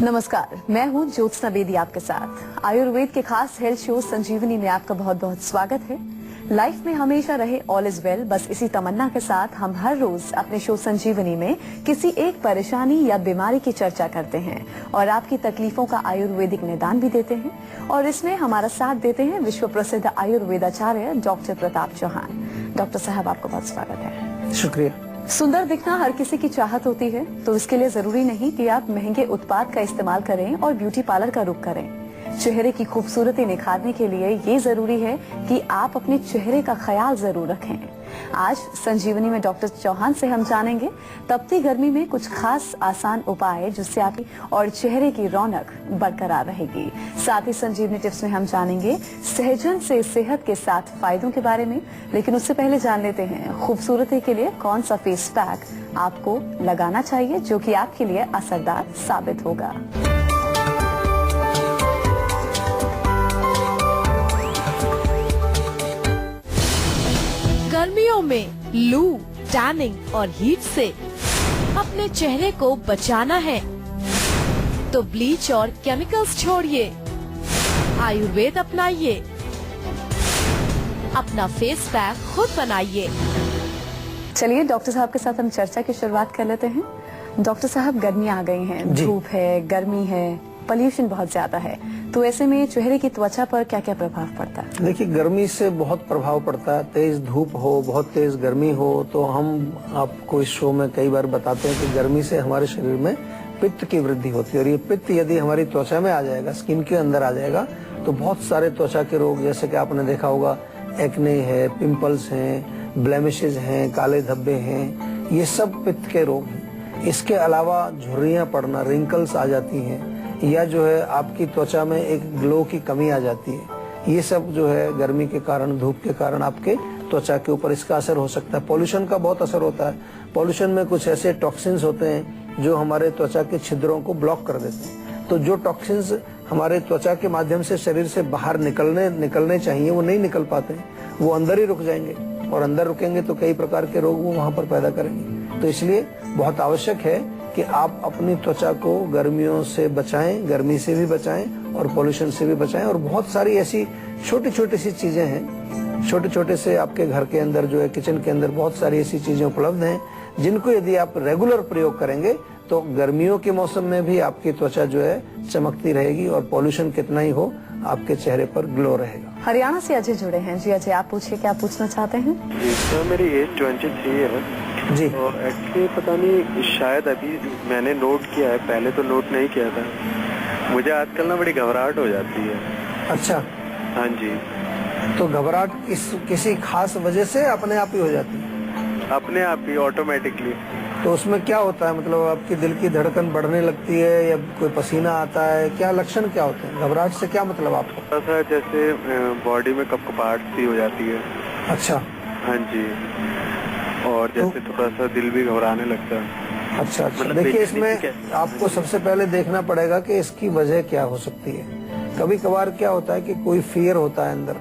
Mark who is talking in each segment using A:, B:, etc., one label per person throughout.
A: नमस्कार, मैं हूं ज्योत्सना बेदी आपके साथ। आयुर्वेद के खास हेल्थ शो संजीवनी में आपका बहुत बहुत स्वागत है। लाइफ में हमेशा रहे ऑल इज वेल, बस इसी तमन्ना के साथ हम हर रोज अपने शो संजीवनी में किसी एक परेशानी या बीमारी की चर्चा करते हैं और आपकी तकलीफों का आयुर्वेदिक निदान भी देते हैं। और इसमें हमारा साथ देते हैं विश्व प्रसिद्ध आयुर्वेदाचार्य डॉक्टर प्रताप चौहान। डॉक्टर साहब, आपका बहुत स्वागत है।
B: शुक्रिया।
A: सुंदर दिखना हर किसी की चाहत होती है, तो इसके लिए जरूरी नहीं कि आप महंगे उत्पाद का इस्तेमाल करें और ब्यूटी पार्लर का रुख करें। चेहरे की खूबसूरती निखारने के लिए ये जरूरी है कि आप अपने चेहरे का ख्याल जरूर रखें। आज संजीवनी में डॉक्टर चौहान से हम जानेंगे तपती गर्मी में कुछ खास आसान उपाय जिससे आपकी और चेहरे की रौनक बरकरार रहेगी। साथ ही संजीवनी टिप्स में हम जानेंगे सहजन से सेहत के 7 फायदों के बारे में। लेकिन उससे पहले जान लेते हैं खूबसूरती के लिए कौन सा फेस पैक आपको लगाना चाहिए जो कि आपके लिए असरदार साबित होगा।
C: गर्मियों में लू, टैनिंग और हीट से अपने चेहरे को बचाना है तो ब्लीच और केमिकल्स छोड़िए, आयुर्वेद अपनाइए, अपना फेस पैक खुद बनाइए।
A: चलिए डॉक्टर साहब के साथ हम चर्चा की शुरुआत कर लेते हैं। डॉक्टर साहब, गर्मियाँ आ गई हैं, धूप है, गर्मी है, पॉल्यूशन बहुत ज्यादा है, तो ऐसे में चेहरे की त्वचा पर क्या क्या प्रभाव पड़ता है?
B: देखिए, गर्मी से बहुत प्रभाव पड़ता है। तेज धूप हो, बहुत तेज गर्मी हो, तो हम आपको इस शो में कई बार बताते हैं कि गर्मी से हमारे शरीर में पित्त की वृद्धि होती है और ये पित्त यदि हमारी त्वचा में आ जाएगा, स्किन के अंदर आ जाएगा, तो बहुत सारे त्वचा के रोग, जैसे कि आपने देखा होगा एक्ने है, पिंपल्स हैं, ब्लेमिशेज हैं, काले धब्बे हैं, ये सब पित्त के रोग हैं। इसके अलावा झुर्रियां पड़ना, रिंकल्स आ जाती हैं, या जो है आपकी त्वचा में एक ग्लो की कमी आ जाती है। ये सब जो है गर्मी के कारण, धूप के कारण आपके त्वचा के ऊपर इसका असर हो सकता है। पॉल्यूशन का बहुत असर होता है। पॉल्यूशन में कुछ ऐसे टॉक्सिन्स होते हैं जो हमारे त्वचा के छिद्रों को ब्लॉक कर देते हैं। तो जो टॉक्सिन्स हमारे त्वचा के माध्यम से शरीर से बाहर निकलने चाहिए, वो नहीं निकल पाते हैं, वो अंदर ही रुक जाएंगे और अंदर रुकेंगे तो कई प्रकार के रोग वो वहां पर पैदा करेंगे। तो इसलिए बहुत आवश्यक है कि आप अपनी त्वचा को गर्मियों से बचाएं, गर्मी से भी बचाएं और पॉल्यूशन से भी बचाएं। और बहुत सारी ऐसी छोटी छोटी सी चीजें हैं, छोटे छोटे से आपके घर के अंदर जो है, किचन के अंदर बहुत सारी ऐसी चीजें उपलब्ध हैं जिनको यदि आप रेगुलर प्रयोग करेंगे तो गर्मियों के मौसम में भी आपकी त्वचा जो है चमकती रहेगी और पॉल्यूशन कितना ही हो, आपके चेहरे पर ग्लो रहेगा।
A: हरियाणा से अजय जुड़े हैं। जी अजय, आप पूछिए, क्या पूछना चाहते हैं?
D: जी सर, मेरी एज 23 है
B: जी।
D: तो एक्चुअली पता नहीं, शायद अभी मैंने नोट किया है, पहले तो नोट नहीं किया था। मुझे आजकल ना बड़ी घबराहट हो जाती है।
B: अच्छा।
D: हाँ जी।
B: तो घबराहट किसी खास वजह से अपने आप ही हो जाती है?
D: अपने आप ही ऑटोमेटिकली।
B: तो उसमें क्या होता है, मतलब आपकी दिल की धड़कन बढ़ने लगती है या कोई पसीना आता है, क्या लक्षण क्या होते हैं? घबराहट से क्या मतलब आपको?
D: थोड़ा सा जैसे बॉडी में कपकपाहट सी हो जाती है।
B: अच्छा।
D: हाँ जी। और जैसे थोड़ा सा दिल भी घबराने लगता है।
B: अच्छा।
D: मतलब
B: देखिए, इसमें आपको सबसे पहले देखना पड़ेगा कि इसकी वजह क्या हो सकती है। कभी कभार क्या होता है कि कोई फियर होता है अंदर,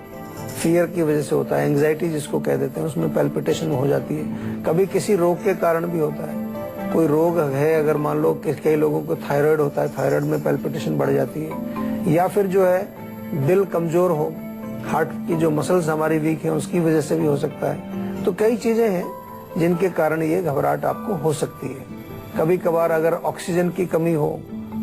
B: फियर की वजह से होता है, एंग्जाइटी जिसको कह देते हैं, उसमें पैल्पिटेशन हो जाती है। कभी किसी रोग के कारण भी होता है। कोई रोग है, अगर मान लो कि कई लोगों को थायराइड होता है, थायराइड में पैल्पिटेशन बढ़ जाती है। या फिर जो है दिल कमजोर हो, हार्ट की जो मसल्स हमारी वीक है उसकी वजह से भी हो सकता है। तो कई चीजें हैं जिनके कारण ये घबराहट आपको हो सकती है। कभी कभार अगर ऑक्सीजन की कमी हो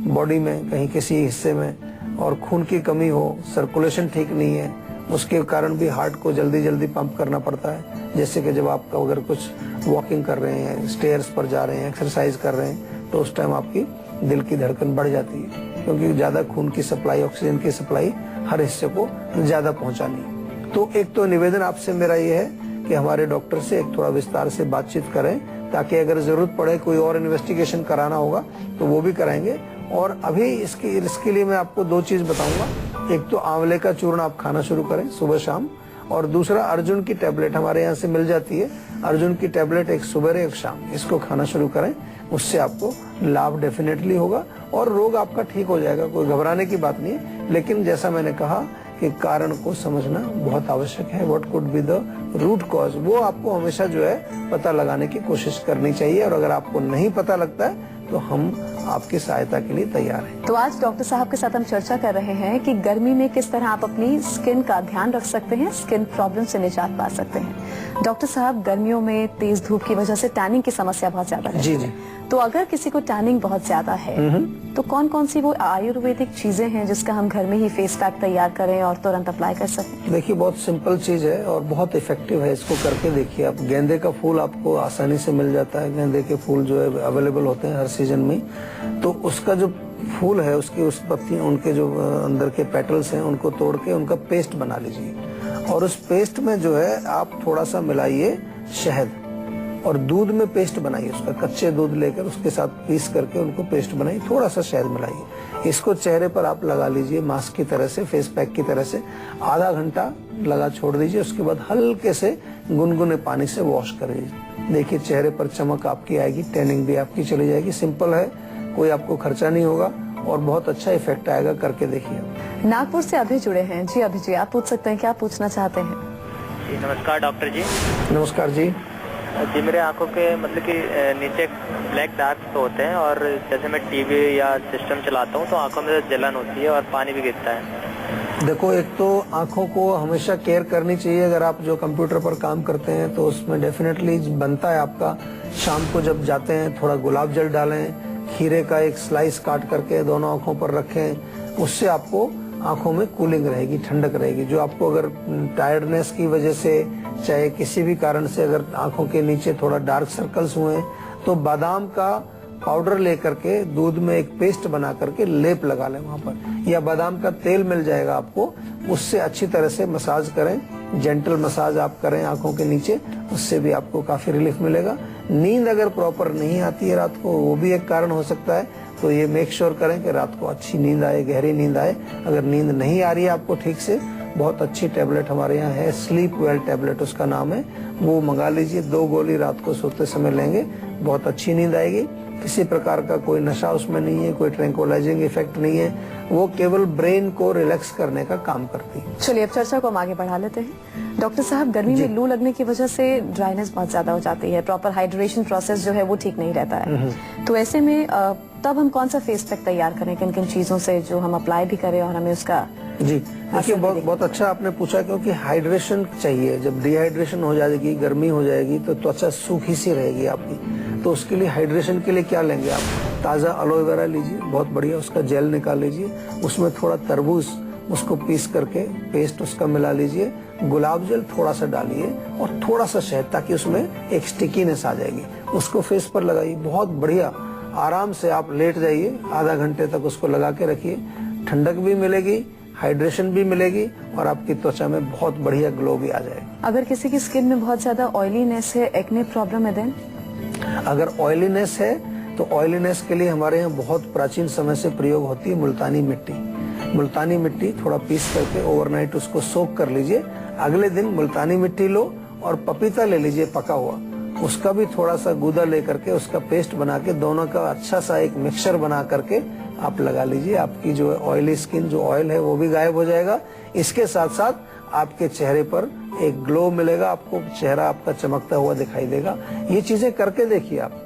B: बॉडी में कहीं किसी हिस्से में, और खून की कमी हो, सर्कुलेशन ठीक नहीं है, उसके कारण भी हार्ट को जल्दी जल्दी पंप करना पड़ता है। जैसे कि जब आप अगर कुछ वॉकिंग कर रहे हैं, स्टेयर्स पर जा रहे हैं, एक्सरसाइज कर रहे हैं, तो उस टाइम आपकी दिल की धड़कन बढ़ जाती है, क्योंकि ज्यादा खून की सप्लाई, ऑक्सीजन की सप्लाई हर हिस्से को ज्यादा पहुंचानी है। तो एक तो निवेदन आपसे मेरा ये है कि हमारे डॉक्टर से एक थोड़ा विस्तार से बातचीत करें, ताकि अगर जरूरत पड़े कोई और इन्वेस्टिगेशन कराना होगा तो वो भी कराएंगे। और अभी इसके लिए मैं आपको 2 चीज बताऊंगा। एक तो आंवले का चूर्ण आप खाना शुरू करें सुबह शाम, और दूसरा अर्जुन की टैबलेट हमारे यहाँ से मिल जाती है। अर्जुन की टैबलेट एक सुबह एक शाम, इसको खाना शुरू करें, उससे आपको लाभ डेफिनेटली होगा और रोग आपका ठीक हो जाएगा। कोई घबराने की बात नहीं है, लेकिन जैसा मैंने कहा कि कारण को समझना बहुत आवश्यक है। What could be the root cause, वो आपको हमेशा जो है पता लगाने की कोशिश करनी चाहिए। और अगर आपको नहीं पता लगता है तो हम आपकी सहायता के लिए तैयार हैं।
A: तो आज डॉक्टर साहब के साथ हम चर्चा कर रहे हैं कि गर्मी में किस तरह आप अपनी स्किन का ध्यान रख सकते हैं, स्किन प्रॉब्लम से निजात पा सकते हैं। डॉक्टर साहब, गर्मियों में तेज धूप की वजह से टैनिंग की समस्या बहुत ज्यादा है।
B: जी जी।
A: तो अगर किसी को टैनिंग बहुत ज्यादा है तो कौन कौन सी वो आयुर्वेदिक चीजें हैं जिसका हम घर में ही फेस पैक तैयार करें और तुरंत अप्लाई कर सकें?
B: देखिए, बहुत सिंपल चीज है और बहुत इफेक्टिव है, इसको करके देखिए आप। गेंदे का फूल आपको आसानी से मिल जाता है, गेंदे के फूल जो है अवेलेबल होते हैं हर सीजन में। तो उसका जो फूल है, उसकी उस पत्तियां, उनके जो अंदर के पेटल्स हैं, उनको तोड़ के उनका पेस्ट बना लीजिए और उस पेस्ट में जो है आप थोड़ा सा मिलाइए शहद और दूध में पेस्ट बनाइए उसका। कच्चे दूध लेकर उसके साथ पीस करके उनको पेस्ट बनाइए, थोड़ा सा शहद मिलाइए। इसको चेहरे पर आप लगा लीजिए मास्क की तरह से, फेस पैक की तरह से। आधा घंटा लगा छोड़ दीजिए, उसके बाद हल्के से गुनगुने पानी से वॉश कर लीजिए। देखिए चेहरे पर चमक आपकी आएगी, टैनिंग भी आपकी चली जाएगी। सिंपल है, कोई आपको खर्चा नहीं होगा और बहुत अच्छा इफेक्ट आएगा, करके देखिए।
A: नागपुर से अभय जुड़े हैं। जी अभय जी, आप पूछ सकते हैं, क्या पूछना चाहते हैं?
E: जी नमस्कार डॉक्टर जी।
B: नमस्कार जी।
E: जी मेरे आंखों के मतलब कि नीचे ब्लैक डार्क होते हैं और जैसे मैं टीवी या सिस्टम चलाता हूँ तो आंखों में जलन होती है और पानी भी गिरता है।
B: देखो, एक तो आंखों को हमेशा केयर करनी चाहिए। अगर आप जो कंप्यूटर पर काम करते हैं तो उसमें डेफिनेटली बनता है आपका, शाम को जब जाते हैं थोड़ा गुलाब जल डालें, खीरे का एक स्लाइस काट करके दोनों आंखों पर रखें। उससे आपको आंखों में कूलिंग रहेगी, ठंडक रहेगी। जो आपको अगर टायर्डनेस की वजह से, चाहे किसी भी कारण से अगर आंखों के नीचे थोड़ा डार्क सर्कल्स हुए तो बादाम का पाउडर लेकर के दूध में एक पेस्ट बना करके लेप लगा लें वहां पर, या बादाम का तेल मिल जाएगा आपको, उससे अच्छी तरह से मसाज करें। जेंटल मसाज आप करें आंखों के नीचे, उससे भी आपको काफी रिलीफ मिलेगा। नींद अगर प्रॉपर नहीं आती है रात को, वो भी एक कारण हो सकता है। तो ये मेक श्योर करें कि रात को अच्छी नींद आए, गहरी नींद आए। अगर नींद नहीं आ रही है आपको ठीक से, बहुत अच्छी टैबलेट हमारे यहाँ है, स्लीप वेल टैबलेट उसका नाम है, वो मंगा लीजिए। 2 गोली रात को सोते समय लेंगे, बहुत अच्छी नींद आएगी। किसी प्रकार का कोई नशा उसमें नहीं है, कोई ट्रैंक्विलाइजिंग इफेक्ट नहीं है, वो केवल ब्रेन को रिलैक्स करने का काम करती है।
A: चलिए अब चर्चा को हम आगे बढ़ा लेते हैं। डॉक्टर साहब, गर्मी में लू लगने की वजह से ड्राइनेस बहुत ज्यादा हो जाती है, प्रॉपर हाइड्रेशन प्रोसेस जो है वो ठीक नहीं रहता है। तो ऐसे में तब हम कौन सा फेस पैक तैयार करें, किन किन चीजों से जो हम अप्लाई भी करें और हमें उसका?
B: जी देखिए, बहुत अच्छा आपने पूछा, क्योंकि हाइड्रेशन चाहिए। जब डिहाइड्रेशन हो जाएगी, गर्मी हो जाएगी, तो त्वचा सूखी सी रहेगी आपकी। तो उसके लिए हाइड्रेशन के लिए क्या लेंगे आप? ताजा एलोवेरा लीजिए, बहुत बढ़िया, उसका जेल निकाल लीजिए। उसमें थोड़ा तरबूज, उसको पीस करके पेस्ट उसका मिला लीजिए। गुलाब जल थोड़ा सा डालिए और थोड़ा सा शहद, ताकि उसमें एक स्टिकीनेस आ जाएगी। उसको फेस पर लगाइए, बहुत बढ़िया। आराम से आप लेट जाइए, आधा घंटे तक उसको लगा के रखिए। ठंडक भी मिलेगी, हाइड्रेशन भी मिलेगी और आपकी त्वचा में बहुत बढ़िया ग्लो भी आ जाएगा।
A: अगर किसी की स्किन में बहुत ज्यादा ऑयलीनेस है, एक्ने प्रॉब्लम है, देन?
B: अगर ऑयलीनेस है तो ऑयलीनेस के लिए हमारे यहाँ बहुत प्राचीन समय से प्रयोग होती है मुल्तानी मिट्टी। मुल्तानी मिट्टी थोड़ा पीस करके ओवरनाइट उसको सोक कर लीजिए। अगले दिन मुल्तानी मिट्टी लो और पपीता ले लीजिए पका हुआ, उसका भी थोड़ा सा गूदा लेकर के उसका पेस्ट बना के, दोनों का अच्छा सा एक मिक्सचर बना करके आप लगा लीजिए। आपकी जो ऑयली स्किन, जो ऑयल है, वो भी गायब हो जाएगा। इसके साथ साथ आपके चेहरे पर एक ग्लो मिलेगा, आपको चेहरा आपका चमकता हुआ दिखाई देगा। ये चीजें करके देखिए आप।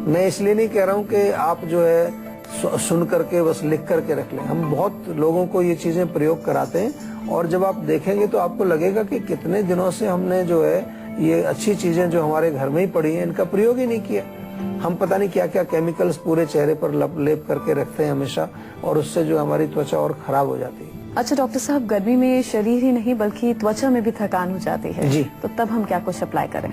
B: मैं इसलिए नहीं कह रहा हूँ कि आप जो है सुन करके बस लिख करके रख लें। हम बहुत लोगों को ये चीजें प्रयोग कराते हैं और जब आप देखेंगे तो आपको लगेगा कि कितने दिनों से हमने जो है ये अच्छी चीजें जो हमारे घर में ही पड़ी हैं, इनका प्रयोग ही नहीं किया। हम पता नहीं क्या क्या केमिकल्स पूरे चेहरे पर लेप करके रखते हैं हमेशा, और उससे जो हमारी त्वचा और खराब हो जाती है।
A: अच्छा डॉक्टर साहब, गर्मी में शरीर ही नहीं बल्कि त्वचा में भी थकान हो जाती है
B: जी।
A: तो तब हम क्या कुछ अप्लाई करें?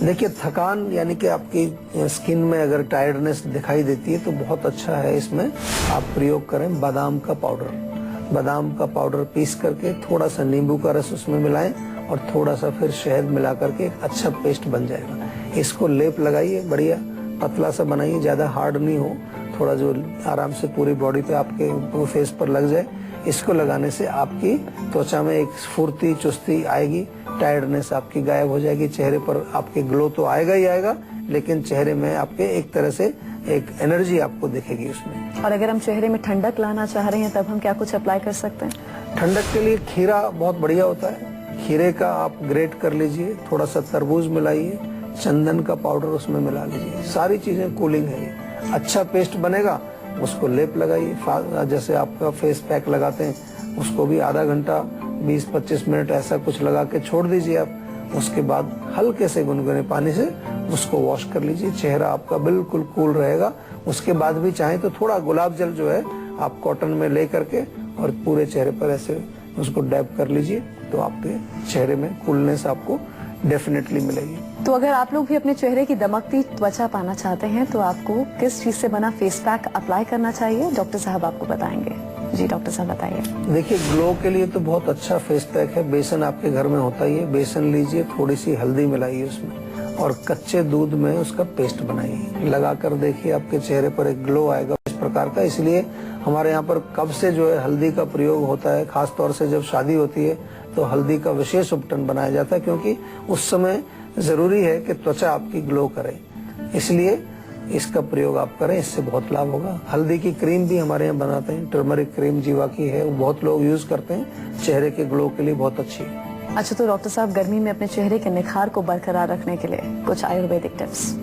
B: देखिए, थकान यानी कि आपकी स्किन में अगर टायर्डनेस दिखाई देती है तो बहुत अच्छा है, इसमें आप प्रयोग करें बादाम का पाउडर। बादाम का पाउडर पीस करके थोड़ा सा नींबू का रस उसमें मिलाएं और थोड़ा सा फिर शहद मिला करके एक अच्छा पेस्ट बन जाएगा। इसको लेप लगाइए, बढ़िया पतला सा बनाइए, ज्यादा हार्ड नहीं हो, थोड़ा जो आराम से पूरी बॉडी पे आपके फेस पर लग जाए। इसको लगाने से आपकी त्वचा में एक स्फूर्ति, चुस्ती आएगी, टायर्डनेस आपकी गायब हो जाएगी। चेहरे पर आपके ग्लो तो आएगा ही आएगा, लेकिन चेहरे में आपके एक तरह से एक एनर्जी आपको दिखेगी उसमें।
A: और अगर हम चेहरे में ठंडक लाना चाह रहे हैं तब हम क्या कुछ अप्लाई कर सकते हैं?
B: ठंडक के लिए खीरा बहुत बढ़िया होता है। खीरे का आप ग्रेट कर लीजिए, थोड़ा सा तरबूज मिलाइए, चंदन का पाउडर उसमें मिला लीजिए। सारी चीजें कूलिंग है। अच्छा पेस्ट बनेगा, उसको लेप लगाइए। जैसे आपका फेस पैक लगाते हैं, उसको भी आधा घंटा 20-25 मिनट ऐसा कुछ लगा के छोड़ दीजिए आप। उसके बाद हल्के से गुनगुने पानी से उसको वॉश कर लीजिए, चेहरा आपका बिल्कुल कूल रहेगा। उसके बाद भी चाहें तो थोड़ा गुलाब जल जो है आप कॉटन में ले करके और पूरे चेहरे पर ऐसे उसको डैब कर लीजिए, तो आपके चेहरे में कूलनेस आपको डेफिनेटली मिलेगी।
A: तो अगर आप लोग भी अपने चेहरे की दमकती त्वचा पाना चाहते हैं तो आपको किस चीज से बना फेस पैक अप्लाई करना चाहिए, डॉक्टर साहब आपको बताएंगे। जी डॉक्टर साहब बताइए।
B: देखिए, ग्लो के लिए तो बहुत अच्छा फेस पैक है। बेसन आपके घर में होता ही है, बेसन लीजिए, थोड़ी सी हल्दी मिलाइए उसमें और कच्चे दूध में उसका पेस्ट बनाइए, लगा कर देखिए आपके चेहरे पर एक ग्लो आएगा इस प्रकार का। इसलिए हमारे यहाँ पर कब से जो है हल्दी का प्रयोग होता है, खास तौर से जब शादी होती है तो हल्दी का विशेष उपटन बनाया जाता है, क्योंकि उस समय जरूरी है कि त्वचा आपकी ग्लो करे। इसलिए इसका प्रयोग आप करें, इससे बहुत लाभ होगा। हल्दी की क्रीम भी हमारे यहाँ बनाते हैं, टर्मरिक क्रीम जीवा की है, वो बहुत लोग यूज करते हैं, चेहरे के ग्लो के लिए बहुत अच्छी है।
A: अच्छा, तो डॉक्टर साहब गर्मी में अपने चेहरे के निखार को बरकरार रखने के लिए कुछ आयुर्वेदिक टिप्स।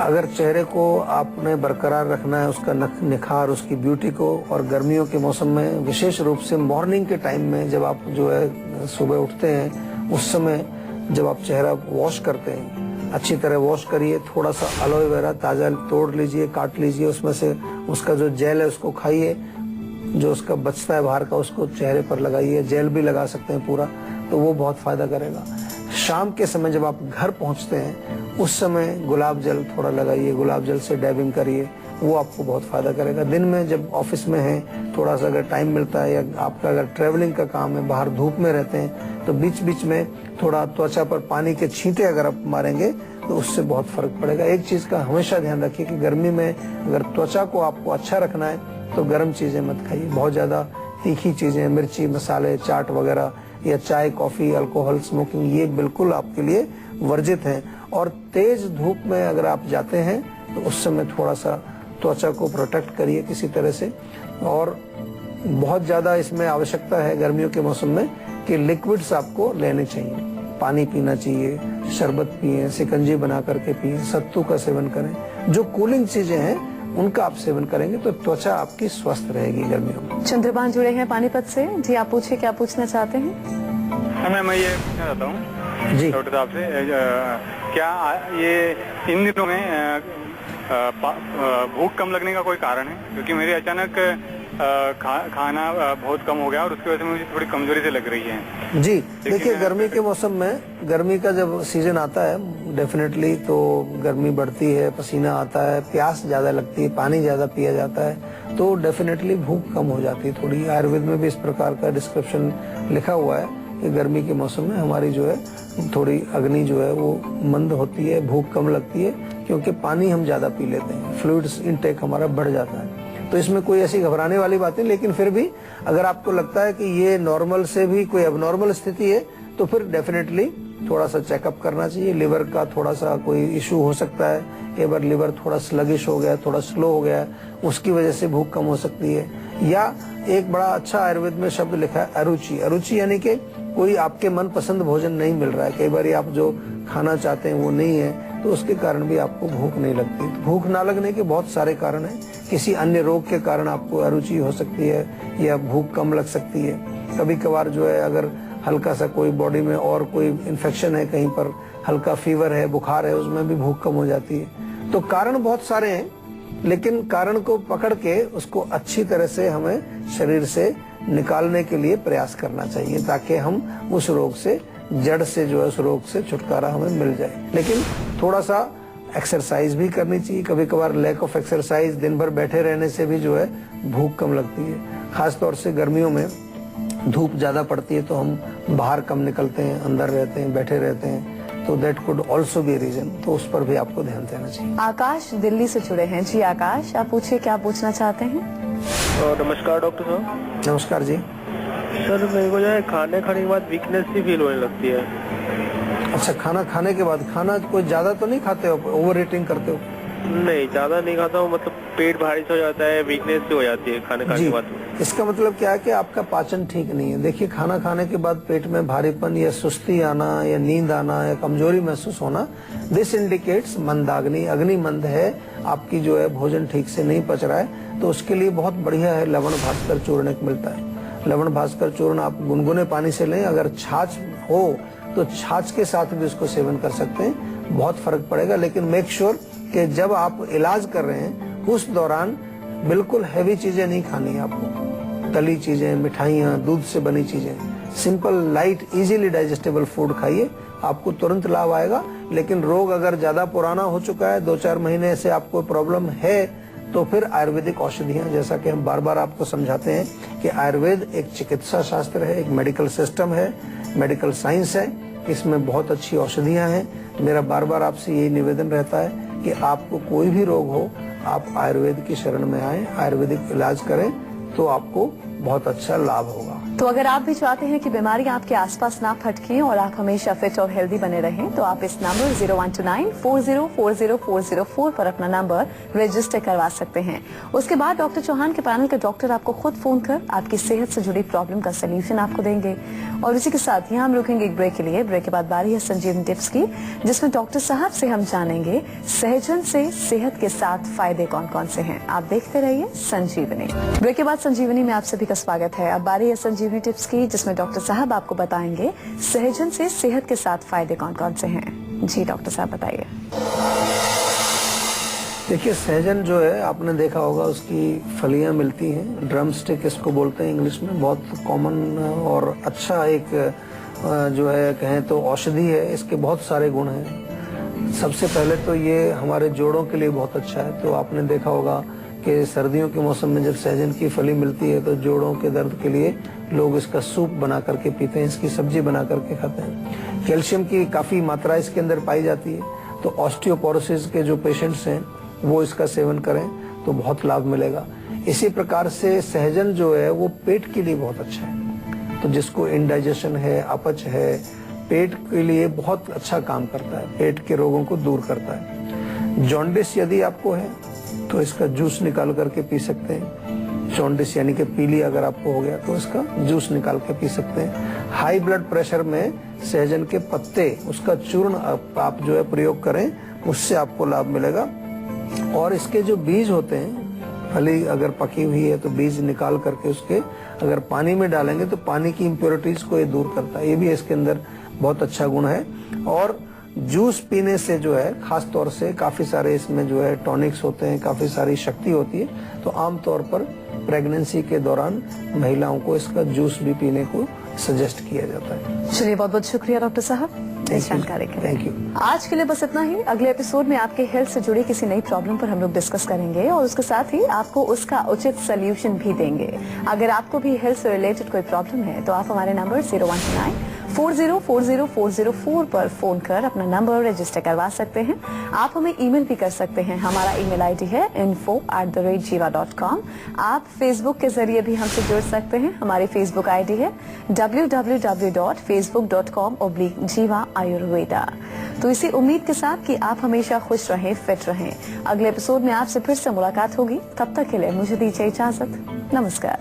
B: अगर चेहरे को आपने बरकरार रखना है, उसका निखार, उसकी ब्यूटी को, और गर्मियों के मौसम में विशेष रूप से मॉर्निंग के टाइम में जब आप जो है सुबह उठते हैं, उस समय जब आप चेहरा वॉश करते हैं, अच्छी तरह वॉश करिए। थोड़ा सा एलोवेरा ताजा तोड़ लीजिए, काट लीजिए, उसमें से उसका जो जेल है उसको खाइए, जो उसका बचता है बाहर का उसको चेहरे पर लगाइए। जेल भी लगा सकते हैं पूरा, तो वो बहुत फायदा करेगा। शाम के समय जब आप घर पहुंचते हैं उस समय गुलाब जल थोड़ा लगाइए, गुलाब जल से डैबिंग करिए, वो आपको बहुत फायदा करेगा। दिन में जब ऑफिस में हैं, थोड़ा सा अगर टाइम मिलता है या आपका अगर ट्रेवलिंग का काम है, बाहर धूप में रहते हैं, तो बीच बीच में थोड़ा त्वचा पर पानी के छींटे अगर आप मारेंगे तो उससे बहुत फर्क पड़ेगा। एक चीज का हमेशा ध्यान रखिए कि गर्मी में अगर त्वचा को आपको अच्छा रखना है तो गर्म चीजें मत खाइए। बहुत ज्यादा तीखी चीजें, मिर्ची, मसाले, चाट वगैरह या चाय, कॉफी, अल्कोहल, स्मोकिंग, ये बिल्कुल आपके लिए वर्जित है। और तेज धूप में अगर आप जाते हैं तो उस समय थोड़ा सा त्वचा को प्रोटेक्ट करिए किसी तरह से। और बहुत ज्यादा इसमें आवश्यकता है गर्मियों के मौसम में कि लिक्विड्स आपको लेने चाहिए, पानी पीना चाहिए, शरबत पिए, शिकंजी बना करके पिए, सत्तू का सेवन करें। जो कूलिंग चीजें हैं उनका आप सेवन करेंगे तो त्वचा आपकी स्वस्थ रहेगी गर्मियों में।
A: चंद्रभान जुड़े हैं पानीपत से। जी आप पूछिए, क्या पूछना चाहते हैं।
F: मैं ये पूछना चाहता हूँ
B: जी
F: डॉक्टर साहब से, क्या ये इन दिनों में भूख कम लगने का कोई कारण है? क्योंकि मेरे अचानक खाना बहुत कम हो गया और उसकी वजह से मुझे थोड़ी कमजोरी से लग रही है।
B: जी देखिए, गर्मी के मौसम में, गर्मी का जब सीजन आता है डेफिनेटली तो गर्मी बढ़ती है, पसीना आता है, प्यास ज्यादा लगती है, पानी ज्यादा पिया जाता है, तो डेफिनेटली भूख कम हो जाती है थोड़ी। आयुर्वेद में भी इस प्रकार का डिस्क्रिप्शन लिखा हुआ है कि गर्मी के मौसम में हमारी जो है थोड़ी अग्नि जो है वो मंद होती है, भूख कम लगती है, क्योंकि पानी हम ज्यादा पी लेते हैं, फ्लूइड्स इनटेक हमारा बढ़ जाता है। तो इसमें कोई ऐसी घबराने वाली बात नहीं, लेकिन फिर भी अगर आपको लगता है कि ये नॉर्मल से भी कोई अबनॉर्मल स्थिति है तो फिर डेफिनेटली थोड़ा सा चेकअप करना चाहिए। लिवर का थोड़ा सा कोई इशू हो सकता है, कई बार लिवर थोड़ा स्लगिश हो गया, थोड़ा स्लो हो गया, उसकी वजह से भूख कम हो सकती है। या एक बड़ा अच्छा आयुर्वेद में शब्द लिखा है अरुचि। अरुचि यानी कि कोई आपके मनपसंद भोजन नहीं मिल रहा है, कई बार आप जो खाना चाहते हैं वो नहीं है, तो उसके कारण भी आपको भूख नहीं लगती। तो भूख ना लगने के बहुत सारे कारण हैं। किसी अन्य रोग के कारण आपको अरुचि हो सकती है या भूख कम लग सकती है। कभी कभार जो है अगर हल्का सा कोई बॉडी में और कोई इन्फेक्शन है, कहीं पर हल्का फीवर है, बुखार है, उसमें भी भूख कम हो जाती है। तो कारण बहुत सारे हैं, लेकिन कारण को पकड़ के उसको अच्छी तरह से हमें शरीर से निकालने के लिए प्रयास करना चाहिए, ताकि हम उस रोग से, जड़ से जो है उस रोग से छुटकारा हमें मिल जाए। लेकिन थोड़ा सा एक्सरसाइज भी करनी चाहिए। कभी कभार लैक ऑफ एक्सरसाइज, दिन भर बैठे रहने से भी जो है भूख कम लगती है। खास तौर से गर्मियों में धूप ज्यादा पड़ती है तो हम बाहर कम निकलते हैं, अंदर रहते हैं, बैठे रहते हैं, तो that could also be reason. तो उस पर भी आपको ध्यान देना चाहिए।
A: आकाश दिल्ली से जुड़े हैं। जी आकाश, आप पूछिए, क्या पूछना चाहते हैं।
E: नमस्कार डॉक्टर साहब।
B: नमस्कार जी।
E: सर मेरे को जो है खाने के बाद वीकनेस सी फील होने लगती है।
B: अच्छा, खाना खाने के बाद? खाना कोई ज्यादा तो नहीं खाते हो, ओवर ईटिंग करते हो?
E: नहीं, ज्यादा नहीं खाता हूँ, मतलब पेट भारी से हो जाता है, वीकनेस भी हो जाती है खाने खाने
B: जी,
E: के बाद।
B: इसका मतलब क्या है कि आपका पाचन ठीक नहीं है। देखिए, खाना खाने के बाद पेट में भारीपन या सुस्ती आना या नींद आना या कमजोरी महसूस होना, दिस इंडिकेट्स मंदाग्नि, अग्नि मंद है, आपकी जो है भोजन ठीक से नहीं पच रहा है। तो उसके लिए बहुत बढ़िया है लवण भास्कर चूर्ण एक मिलता है। लवण भास्कर चूर्ण आप गुनगुने पानी से लें, अगर छाछ हो तो छाछ के साथ भी उसको सेवन कर सकते हैं, बहुत फर्क पड़ेगा। लेकिन मेक श्योर कि जब आप इलाज कर रहे हैं उस दौरान बिल्कुल हैवी चीजें नहीं खानी है आपको। तली चीजें, मिठाइयाँ, दूध से बनी चीजें, simple light easily digestible food खाइए, आपको तुरंत लाभ आएगा। लेकिन रोग अगर ज्यादा पुराना हो चुका है, 2-4 महीने से आपको प्रॉब्लम है, तो फिर आयुर्वेदिक औषधियां, जैसा कि हम बार बार आपको समझाते हैं कि आयुर्वेद एक चिकित्सा शास्त्र है, एक मेडिकल सिस्टम है, मेडिकल साइंस है, इसमें बहुत अच्छी औषधियां हैं। मेरा बार बार आपसे यही निवेदन रहता है कि आपको कोई भी रोग हो, आप आयुर्वेद की शरण में आए, आयुर्वेदिक इलाज करें, तो आपको बहुत अच्छा लाभ होगा।
A: तो अगर आप भी चाहते हैं कि बीमारियां आपके आसपास ना फटकें और आप हमेशा फिट और हेल्दी बने रहें, तो आप इस नंबर 0129404040 पर अपना नंबर रजिस्टर करवा सकते हैं। उसके बाद डॉक्टर चौहान के पैनल के डॉक्टर आपको खुद फोन कर आपकी सेहत से जुड़ी प्रॉब्लम का सोल्यूशन आपको देंगे। और इसी के साथ यहाँ हम रुकेंगे एक ब्रेक के लिए। ब्रेक के बाद बारी है संजीवनी टिप्स की, जिसमें डॉक्टर साहब से हम जानेंगे सहजन से सेहत के साथ फायदे कौन कौन से हैं। आप देखते रहिए संजीवनी। ब्रेक के बाद संजीवनी में आप सभी का स्वागत है। अब बारी है संजीवनी टिप्स की, जिसमें डॉक्टर साहब आपको बताएंगे सहजन से सेहत के साथ फायदे कौन कौन से हैं। जी डॉक्टर साहब बताइए।
B: देखिए, सहजन जो है आपने देखा होगा, उसकी फलियां मिलती हैं, ड्रम स्टिक इसको बोलते हैं इंग्लिश में। बहुत कॉमन और अच्छा एक जो है कहें तो औषधि है। इसके बहुत सारे गुण हैं। सबसे पहले तो ये हमारे जोड़ों के लिए बहुत अच्छा है। तो आपने देखा होगा कि सर्दियों के मौसम में जब सहजन की फली मिलती है तो जोड़ों के दर्द के लिए लोग इसका सूप बना करके पीते हैं, इसकी सब्जी बना करके खाते हैं। कैल्शियम की काफी मात्रा इसके अंदर पाई जाती है, तो ऑस्टियोपोरोसिस के जो पेशेंट्स हैं वो इसका सेवन करें तो बहुत लाभ मिलेगा। इसी प्रकार से सहजन जो है वो पेट के लिए बहुत अच्छा है। तो जिसको इंडाइजेशन है, अपच है, पेट के लिए बहुत अच्छा काम करता है, पेट के रोगों को दूर करता है। जॉन्डिस यदि आपको है तो इसका जूस निकाल करके पी सकते हैं। जॉन्डिस यानी कि पीली अगर आपको हो गया तो इसका जूस निकाल के पी सकते हैं। हाई ब्लड प्रेशर में सहजन के पत्ते, उसका चूर्ण आप जो है प्रयोग करें, उससे आपको लाभ मिलेगा। और इसके जो बीज होते हैं, फली अगर पकी हुई है तो बीज निकाल करके उसके अगर पानी में डालेंगे तो पानी की इम्प्योरिटीज को ये दूर करता है। ये भी इसके अंदर बहुत अच्छा गुण है। और जूस पीने से जो है खास तौर से काफी सारे इसमें जो है टॉनिक्स होते हैं, काफी सारी शक्ति होती है। तो आमतौर पर प्रेगनेंसी के दौरान महिलाओं को इसका जूस भी पीने को सजेस्ट किया जाता है।
A: चलिए, बहुत बहुत शुक्रिया डॉक्टर साहब इस जानकारी के लिए।
B: Thank you.
A: आज के लिए बस इतना ही। अगले एपिसोड में आपके हेल्थ से जुड़ी किसी नई प्रॉब्लम पर हम लोग डिस्कस करेंगे और उसके साथ ही आपको उसका उचित सोल्यूशन भी देंगे। अगर आपको भी हेल्थ से रिलेटेड कोई प्रॉब्लम है तो आप हमारे नंबर 0129404040 पर फोन कर अपना नंबर रजिस्टर करवा सकते हैं। आप हमें ईमेल भी कर सकते हैं। हमारा ईमेल आईडी है info@jiva.com। आप फेसबुक के जरिए भी हमसे जुड़ सकते हैं। हमारी फेसबुक आईडी है www.facebook.com/jiva आयुर्वेदा। तो इसी उम्मीद के साथ कि आप हमेशा खुश रहें, फिट रहें। अगले एपिसोड में आपसे फिर से मुलाकात होगी। तब तक के लिए मुझे दीजिए इजाजत। नमस्कार।